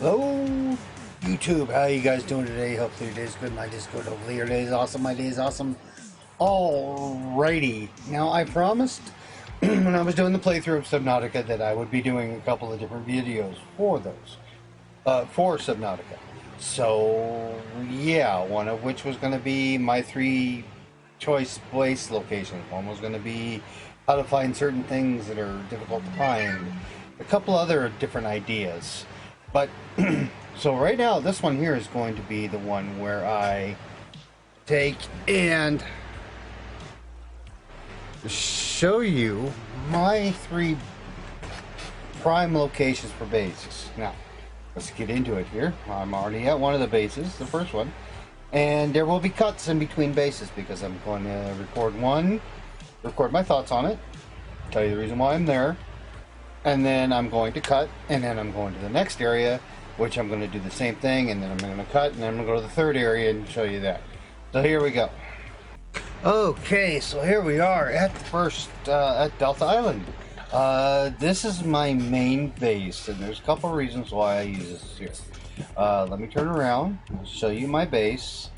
Hello, YouTube. How you guys doing today? Hopefully your day's good. My day's good. Hopefully your day is awesome. My day is awesome. Alrighty. Now, I promised when I was doing the playthrough of Subnautica that I would be doing a couple of different videos for those, for Subnautica. So, yeah, one of which was going to be my 3 choice place locations. One was going to be how to find certain things that are difficult to find. A couple other different ideas. But, so right now, this one here is going to be the one where I take and show you my 3 prime locations for bases. Now, let's get into it here. I'm already at one of the bases, the first one. And there will be cuts in between bases because I'm going to record my thoughts on it, tell you the reason why I'm there, and then I'm going to cut, and then I'm going to the next area, which I'm going to do the same thing, and then I'm going to cut, and then I'm going to go to the third area and show you that. So here we go. Okay, so here we are at the first, at Delta Island. This is my main base, and there's a couple reasons why I use this here. Let me turn around, I'll show you my base.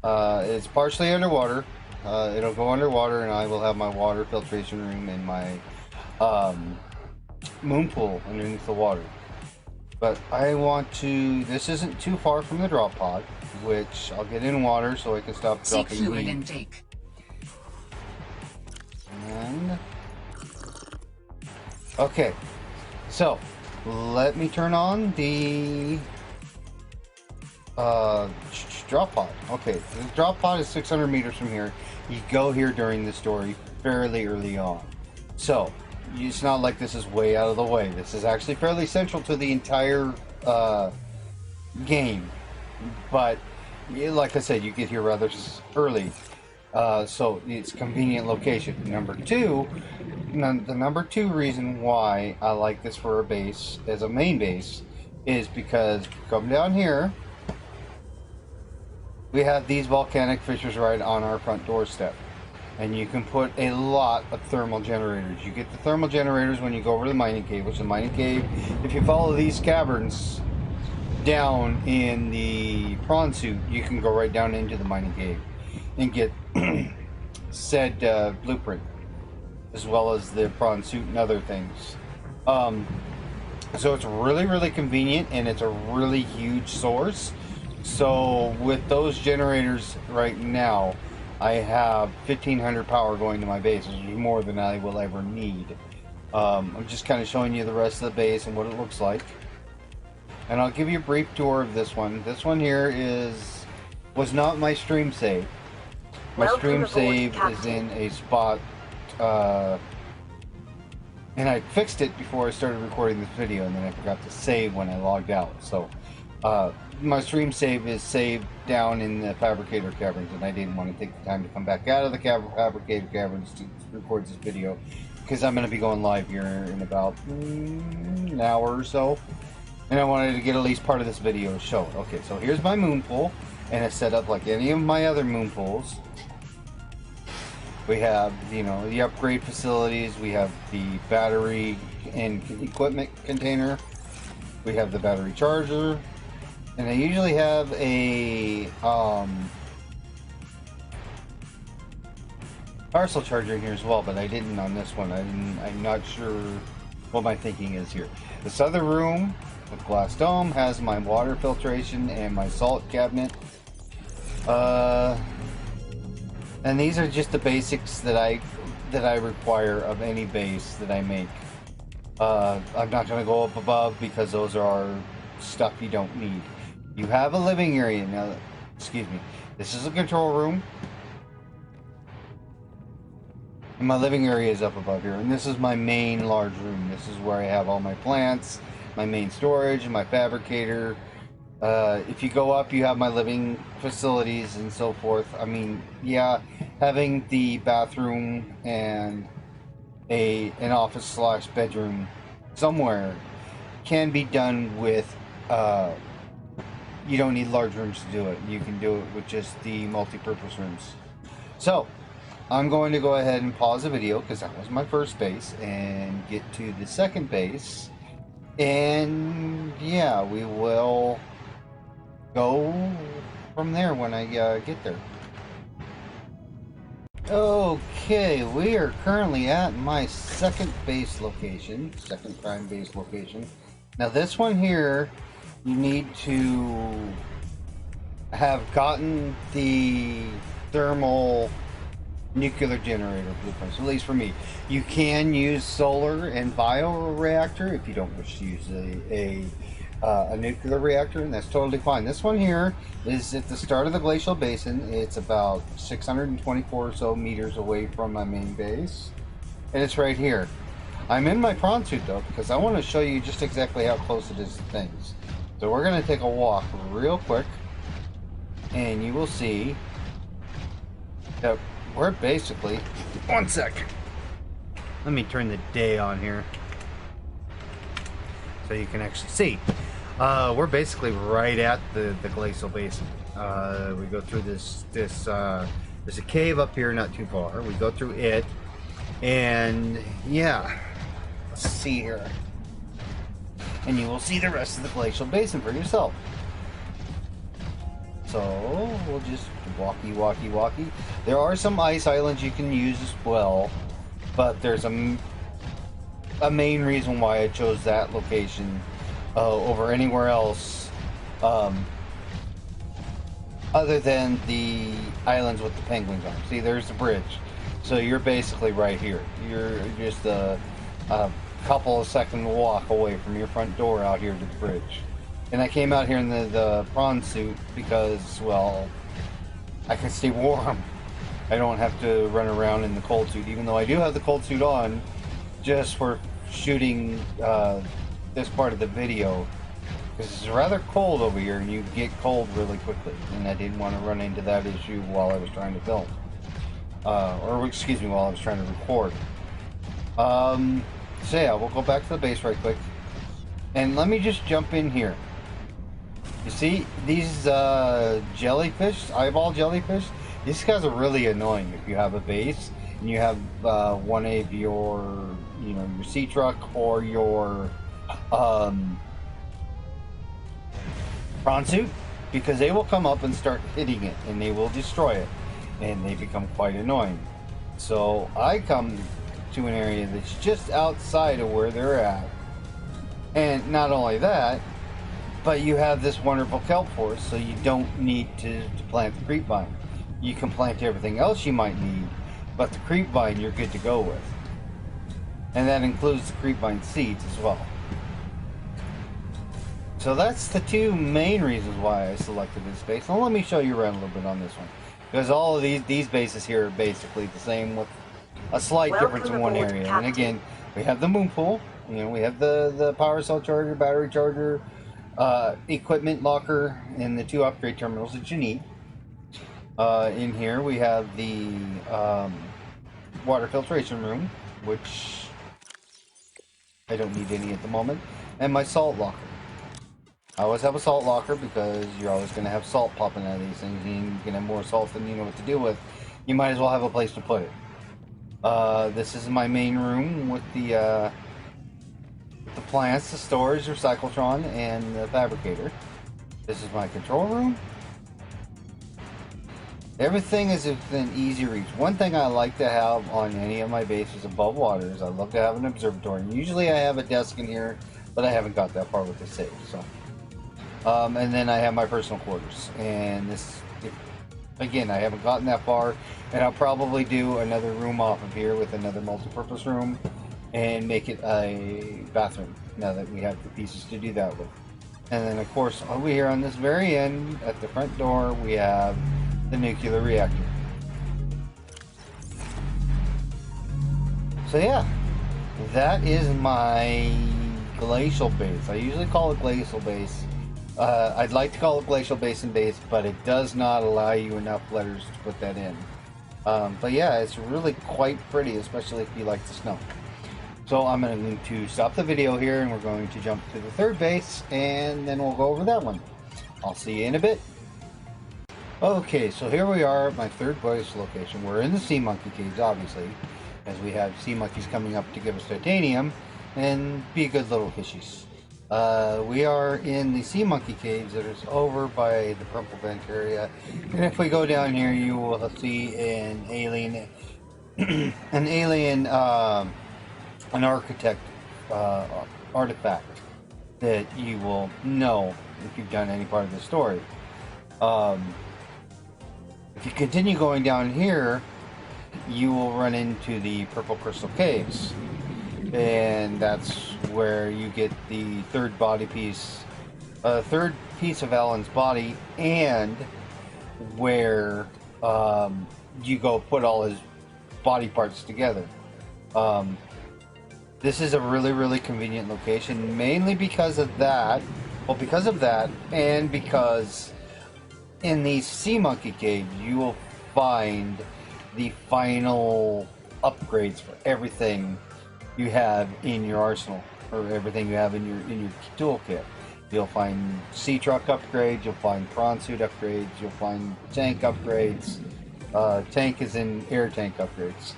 It's partially underwater. It'll go underwater, and I will have my water filtration room and my moon pool underneath the water. But I want to, this isn't too far from the drop pod, which I'll get in water so I can stop dropping fluid heat. intake. And okay, so let me turn on the drop pod. Okay, the drop pod is 600 meters from here. You go here during the story fairly early on, so it's not like this is way out of the way. This is actually fairly central to the entire game, but like I said, you get here rather early, so it's a convenient location. The number two reason why I like this for a base, as a main base, is because come down here, we have these volcanic fissures right on our front doorstep. And you can put a lot of thermal generators. You get the thermal generators when you go over to the mining cave, which the mining cave, if you follow these caverns down in the prawn suit, you can go right down into the mining cave and get said blueprint, as well as the prawn suit and other things. So it's really convenient, and it's a really huge source. So with those generators right now, I have 1500 power going to my base, which is more than I will ever need. I'm just kind of showing you the rest of the base and what it looks like. And I'll give you a brief tour of this one. This one here was not my stream save. My stream save is in a spot, and I fixed it before I started recording this video, and then I forgot to save when I logged out. So my stream save is saved down in the Fabricator Caverns, and I didn't want to take the time to come back out of the Fabricator Caverns to record this video, because I'm going to be going live here in about an hour or so, and I wanted to get at least part of this video shown. Okay, so here's my moon pool, and it's set up like any of my other moon pools. We have, you know, the upgrade facilities, we have the battery and equipment container, we have the battery charger, and I usually have a parcel charger in here as well, but I didn't on this one. I'm not sure what my thinking is here. This other room with glass dome has my water filtration and my salt cabinet. And these are just the basics that I require of any base that I make. I'm not going to go up above because those are stuff you don't need. You have a living area now. Excuse me. This is a control room, and my living area is up above here. And this is my main large room. This is where I have all my plants, my main storage, and my fabricator. If you go up, you have my living facilities and so forth. I mean, yeah, having the bathroom and an office slash bedroom somewhere can be done with, you don't need large rooms to do it. You can do it with just the multi-purpose rooms. So I'm going to go ahead and pause the video because that was my first base and get to the second base, And yeah, we will go from there when I get there. Okay, we are currently at my second base location, second prime base location. Now this one here, you need to have gotten the thermal nuclear generator blueprints, at least for me. You can use solar and bioreactor if you don't wish to use a nuclear reactor, and that's totally fine. This one here is at the start of the glacial basin. It's about 624 or so meters away from my main base, and it's right here. I'm in my prawn suit though because I want to show you just exactly how close it is to things. So we're going to take a walk real quick, and you will see that we're basically... One sec. Let me turn the day on here so you can actually see. We're basically right at the glacial basin. We go through this there's a cave up here not too far. We go through it, and yeah, let's see here. And you will see the rest of the glacial basin for yourself. So we'll just walkie. There are some ice islands you can use as well, but there's a main reason why I chose that location over anywhere else, other than the islands with the penguins on. See, there's the bridge. So you're basically right here. You're just a couple of second walk away from your front door out here to the bridge. And I came out here in the prawn suit because, well, I can stay warm. I don't have to run around in the cold suit, even though I do have the cold suit on just for shooting this part of the video. Because it's rather cold over here and you get cold really quickly. And I didn't want to run into that issue while I was trying to film. Or excuse me, while I was trying to record. So yeah, we'll go back to the base right quick. And let me just jump in here. You see these jellyfish, eyeball jellyfish? These guys are really annoying if you have a base and you have one of your, your sea truck or your prawn suit, because they will come up and start hitting it and they will destroy it, and they become quite annoying. So I come to an area that's just outside of where they're at, and not only that, but you have this wonderful kelp forest, so you don't need to plant the creep vine. You can plant everything else you might need, but the creep vine you're good to go with. And that includes the creep vine seeds as well. So that's the two main reasons why I selected this base. Now let me show you around a little bit on this one. Because all of these bases here are basically the same with a slight difference in one area. Captain. And again, we have the moon pool, we have the power cell charger, battery charger, equipment locker, and the 2 upgrade terminals that you need. In here we have the water filtration room, which I don't need any at the moment, and my salt locker. I always have a salt locker because you're always going to have salt popping out of these things, and you're going to have more salt than you know what to do with. You might as well have a place to put it. This is my main room with the plants, the storage, the cyclotron, and the fabricator. This is my control room. Everything is within easy reach. One thing I like to have on any of my bases above water is I love to have an observatory. And usually I have a desk in here, but I haven't got that far with the safe. So, and then I have my personal quarters. And this, again, I haven't gotten that far. And I'll probably do another room off of here with another multi-purpose room and make it a bathroom now that we have the pieces to do that with. And then, of course, over here on this very end at the front door, we have the nuclear reactor. So yeah, that is my glacial base. I usually call it glacial base. I'd like to call it glacial basin base, but it does not allow you enough letters to put that in. But yeah, it's really quite pretty, especially if you like the snow. So I'm going to stop the video here, and we're going to jump to the third base, and then we'll go over that one. I'll see you in a bit. Okay, so here we are at my third base location. We're in the sea monkey caves, obviously, as we have sea monkeys coming up to give us titanium and be good little fishies. We are in the sea monkey caves that is over by the purple vent area, and if we go down here, you will see an alien, an alien, an architect artifact that you will know if you've done any part of the story. If you continue going down here, you will run into the purple crystal caves, and that's where you get the third piece of Alan's body, and where you go put all his body parts together. This is a really convenient location, mainly because of that. Well, because of that, and because in the sea monkey cave you will find the final upgrades for everything you have in your arsenal, or everything you have in your toolkit. You'll find sea truck upgrades, you'll find prawn suit upgrades, you'll find tank upgrades. Tank is in air tank upgrades.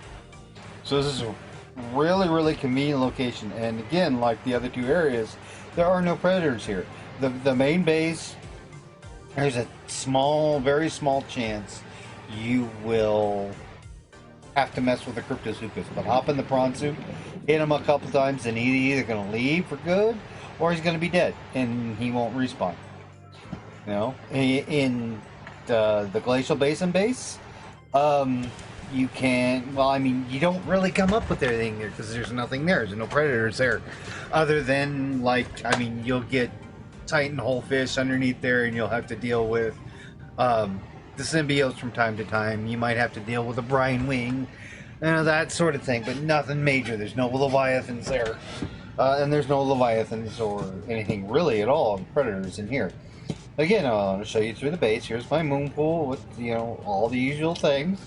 So this is a really convenient location, and again, like the other two areas, there are no predators here. The main base, there's a very small chance you will have to mess with the Cryptosuchus, but hop in the prawn suit, hit him a couple times, and he's either going to leave for good, or he's going to be dead, and he won't respawn. You know, in the Glacial Basin base, you can, well, I mean, you don't really come up with anything there because there's nothing there. There's no predators there, other than, like, I mean, you'll get Titan Holefish underneath there, and you'll have to deal with the symbiotes from time to time. You might have to deal with a brine wing, that sort of thing, but nothing major. There's no leviathans there, and there's no leviathans or anything really at all predators in here. Again, I want to show you through the base. Here's my moon pool with, you know, all the usual things.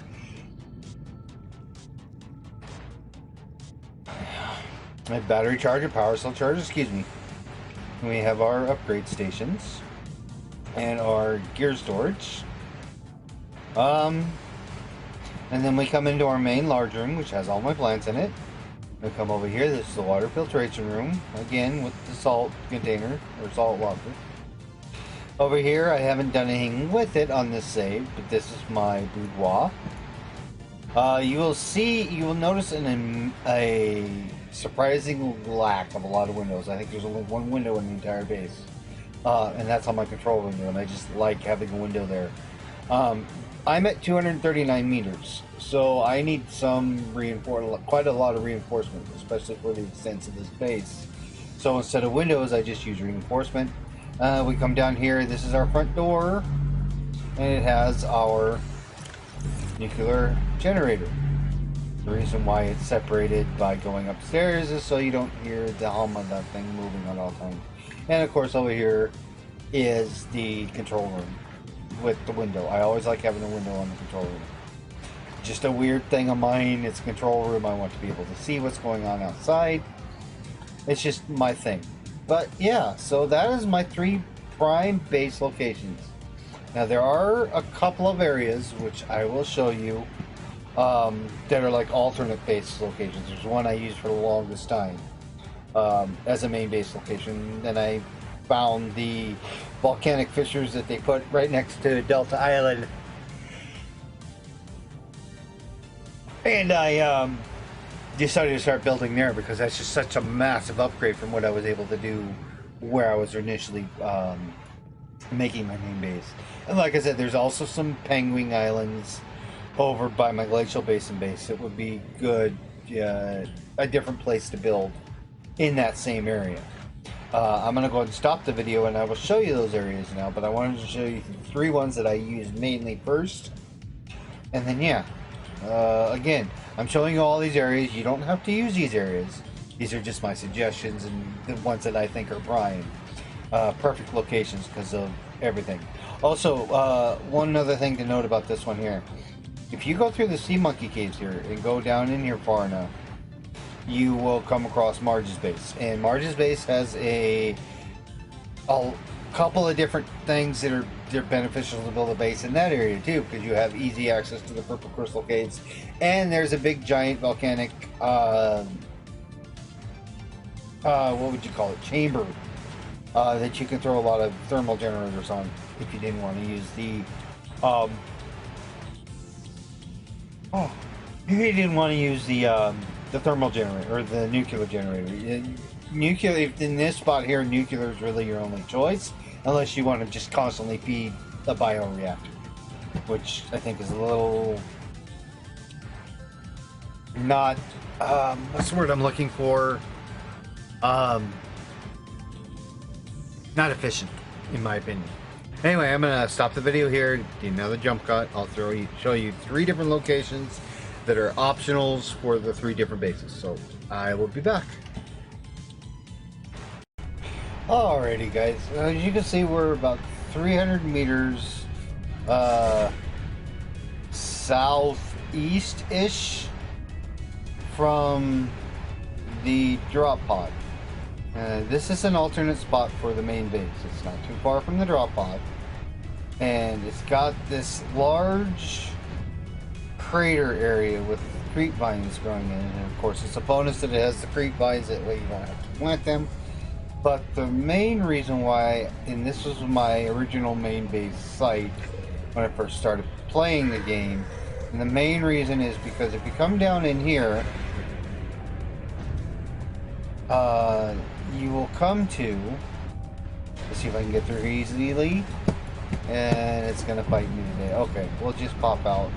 My battery charger, power cell charger, excuse me. We have our upgrade stations and our gear storage. And then we come into our main large room, which has all my plants in it. We come over here. This is the water filtration room, again with the salt container or salt water. Over here, I haven't done anything with it on this save, but this is my boudoir. You will notice a surprising lack of a lot of windows. I think there's only one window in the entire base, and that's on my control window, and I just like having a window there. I'm at 239 meters, so I need quite a lot of reinforcement, especially for the extent of this base. So instead of windows, I just use reinforcement. We come down here. This is our front door, and it has our nuclear generator. The reason why it's separated by going upstairs is so you don't hear the hum of that thing moving at all times. And of course, over here is the control room with the window. I always like having a window on the control room. Just a weird thing of mine. It's a control room. I want to be able to see what's going on outside. It's just my thing. But yeah, so that is my 3 prime base locations. Now there are a couple of areas which I will show you that are like alternate base locations. There's one I used for the longest time as a main base location. Then I found the volcanic fissures that they put right next to Delta Island, and I decided to start building there because that's just such a massive upgrade from what I was able to do where I was initially making my main base. And like I said, there's also some penguin islands over by my Glacial Basin base. It would be good, a different place to build in that same area. I'm going to go ahead and stop the video, and I will show you those areas now, but I wanted to show you 3 ones that I used mainly first. And then, yeah, again, I'm showing you all these areas. You don't have to use these areas. These are just my suggestions and the ones that I think are prime. Perfect locations because of everything. Also, one other thing to note about this one here. If you go through the sea monkey caves here and go down in here far enough, you will come across Marge's base. And Marge's base has a couple of different things that they're beneficial to build a base in that area too, because you have easy access to the purple crystal caves, and there's a big giant volcanic what would you call it, chamber that you can throw a lot of thermal generators on if you didn't want to use the um, oh, if you didn't want to use the thermal generator or the nuclear generator. Nuclear in this spot here, nuclear is really your only choice unless you want to just constantly feed a bioreactor, which I think is a little not what's the word I'm looking for? Not efficient, in my opinion. Anyway, I'm gonna stop the video here, do another jump cut. I'll show you 3 different locations that are optionals for the 3 different bases. So I will be back. Alrighty, guys. As you can see, we're about 300 meters southeast-ish from the drop pod. This is an alternate spot for the main base. It's not too far from the drop pod, and it's got this large crater area with creep vines growing in it. And of course, it's a bonus that it has the creep vines, that way you don't have to plant them. But the main reason why, and this was my original main base site when I first started playing the game, and the main reason is because if you come down in here, you will come to, let's see if I can get through easily, and it's gonna fight me today. Okay, we'll just pop out.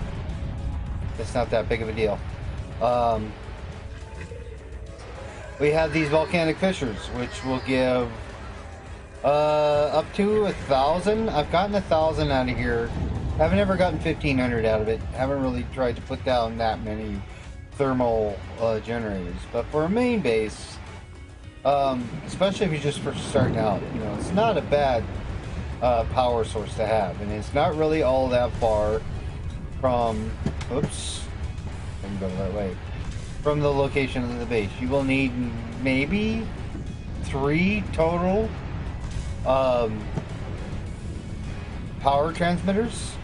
It's not that big of a deal. We have these volcanic fissures, which will give up to 1,000. I've gotten 1,000 out of here. Haven't ever gotten 1,500 out of it. Haven't really tried to put down that many thermal generators. But for a main base, especially if you're just first starting out, you know, it's not a bad power source to have, and it's not really all that far from, oops, didn't go that way, from the location of the base. You will need maybe 3 total power transmitters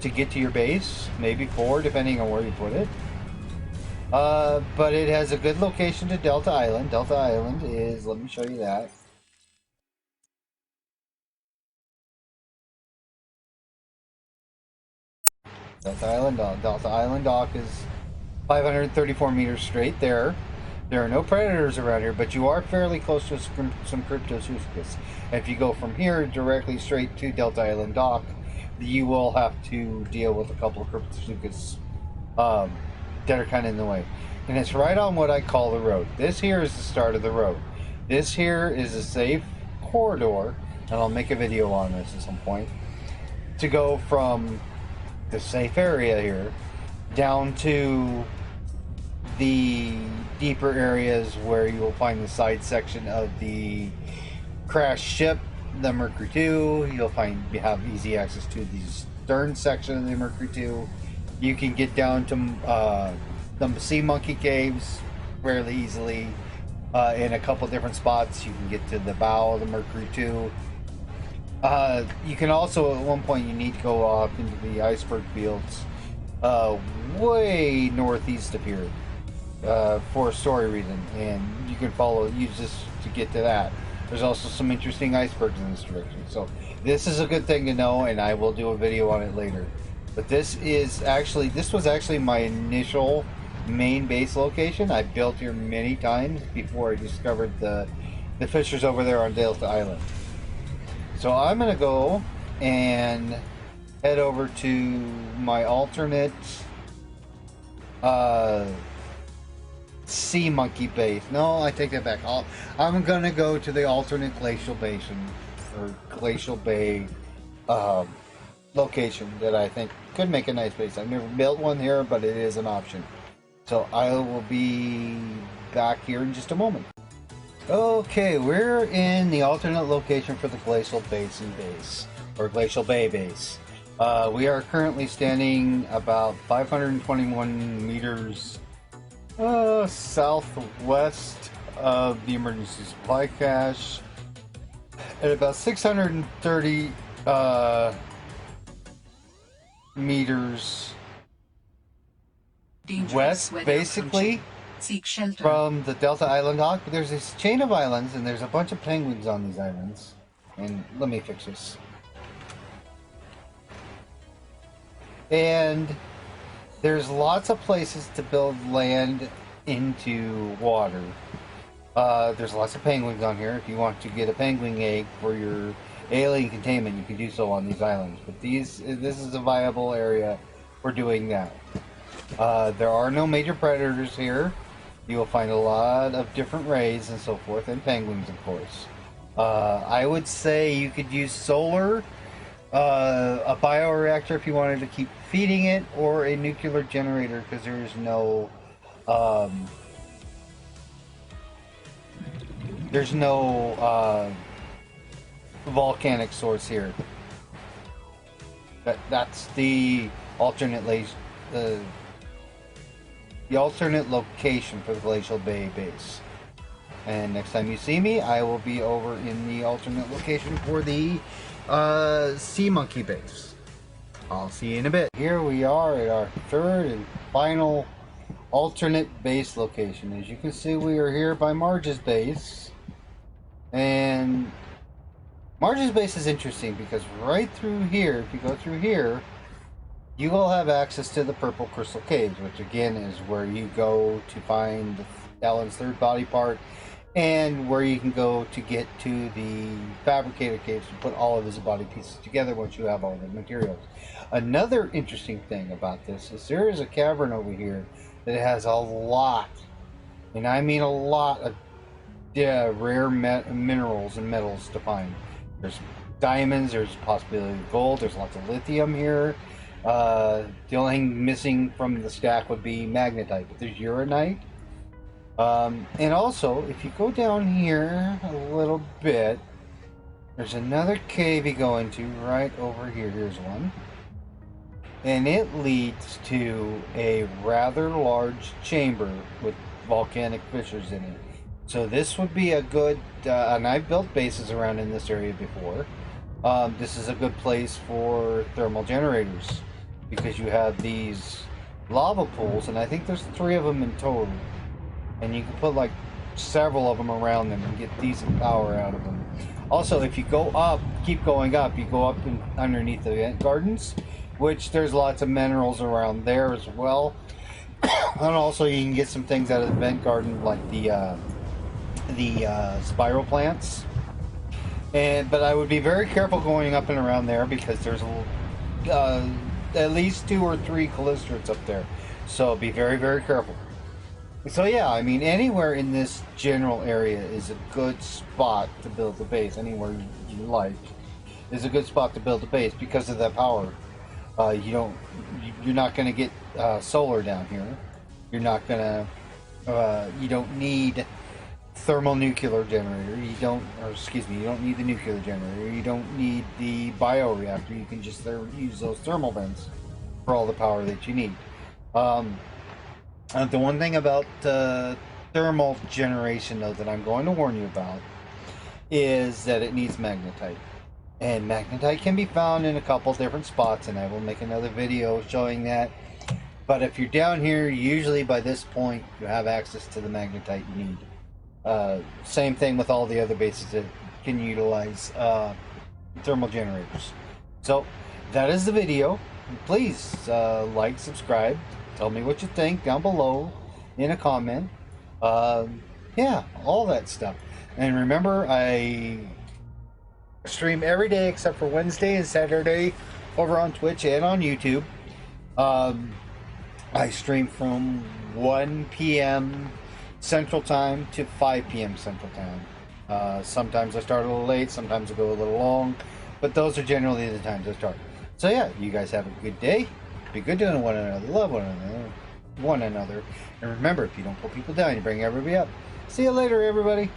to get to your base, maybe 4 depending on where you put it. But it has a good location to Delta Island. Delta Island is, let me show you that. Delta Island Dock is 534 meters straight there. There are no predators around here, but you are fairly close to some Cryptosuchus. If you go from here directly straight to Delta Island Dock, you will have to deal with a couple of Cryptosuchus that are kind of in the way. And it's right on what I call the road. This here is the start of the road. This here is a safe corridor, and I'll make a video on this at some point, to go from the safe area here down to the deeper areas where you will find the side section of the crashed ship, the Mercury 2. You'll find you have easy access to the stern section of the Mercury 2. You can get down to the Sea Monkey Caves fairly easily in a couple different spots. You can get to the bow of the Mercury 2. You can also, at one point, you need to go off into the iceberg fields way northeast of here for a story reason, and you can use this to get to that. There's also some interesting icebergs in this direction, so this is a good thing to know, and I will do a video on it later. But this was actually my initial main base location. I built here many times before I discovered the fissures over there on Delta Island. So I'm gonna go and head over to my alternate sea monkey base. No, I take that back. I'm gonna go to the alternate glacial basin or glacial bay location that I think could make a nice base. I've never built one here, but it is an option. So I will be back here in just a moment. Okay, we're in the alternate location for the Glacial Basin base, or Glacial Bay base. We are currently standing about 521 meters southwest of the emergency supply cache, at about 630 meters west, basically, Seek shelter. From the Delta Island Hawk, but there's this chain of islands, and there's a bunch of penguins on these islands. And let me fix this. And there's lots of places to build land into water. There's lots of penguins on here. If you want to get a penguin egg for your alien containment, you can do so on these islands. But this is a viable area for doing that. There are no major predators here. You will find a lot of different rays and so forth, and penguins, of course. I would say you could use solar, a bioreactor if you wanted to keep feeding it, or a nuclear generator, because there is no volcanic source here. That's the alternate the alternate location for the Glacial Bay base. And next time you see me, I will be over in the alternate location for the Sea Monkey base. I'll see you in a bit. Here we are at our third and final alternate base location. As you can see, we are here by Marge's base. And Marge's base is interesting because right through here, if you go through here, you will have access to the Purple Crystal Caves, which again is where you go to find Alan's third body part, and where you can go to get to the Fabricator Caves to put all of his body pieces together once you have all the materials. Another interesting thing about this is there is a cavern over here that has a lot, and I mean a lot, of rare minerals and metals to find. There's diamonds, there's a possibility of gold, there's lots of lithium here. The only thing missing from the stack would be magnetite, but there's uranite. And also, if you go down here a little bit, there's another cave you go into right over here. Here's one. And it leads to a rather large chamber with volcanic fissures in it. So this would be a good, and I've built bases around in this area before. This is a good place for thermal generators, because you have these lava pools, and I think there's 3 of them in total, and you can put like several of them around them and get decent power out of them. Also, if you go up, keep going up, you go up underneath the vent gardens, which there's lots of minerals around there as well. And also you can get some things out of the vent garden, like the spiral plants. But I would be very careful going up and around there, because there's at least 2 or 3 callistrates up there, so be very, very careful. So yeah, I mean, anywhere in this general area is a good spot to build a base. Anywhere you like is a good spot to build a base because of that power. You're not going to get solar down here. You're not going to. You don't need thermonuclear generator. You don't need the nuclear generator. You don't need the bioreactor. You can just use those thermal vents for all the power that you need. The one thing about thermal generation, though, that I'm going to warn you about is that it needs magnetite. And magnetite can be found in a couple different spots, and I will make another video showing that. But if you're down here, usually by this point you have access to the magnetite you need. Same thing with all the other bases that can utilize thermal generators. So that is the video. Please like, subscribe, tell me what you think down below in a comment. Yeah, all that stuff. And remember, I stream every day except for Wednesday and Saturday over on Twitch and on YouTube. I stream from 1 p.m. Central Time to 5 p.m. Central Time. Sometimes I start a little late, sometimes I go a little long, but those are generally the times I start. So yeah, you guys have a good day. Be good to one another, love one another, and remember, if you don't pull people down, you bring everybody up. See you later, everybody.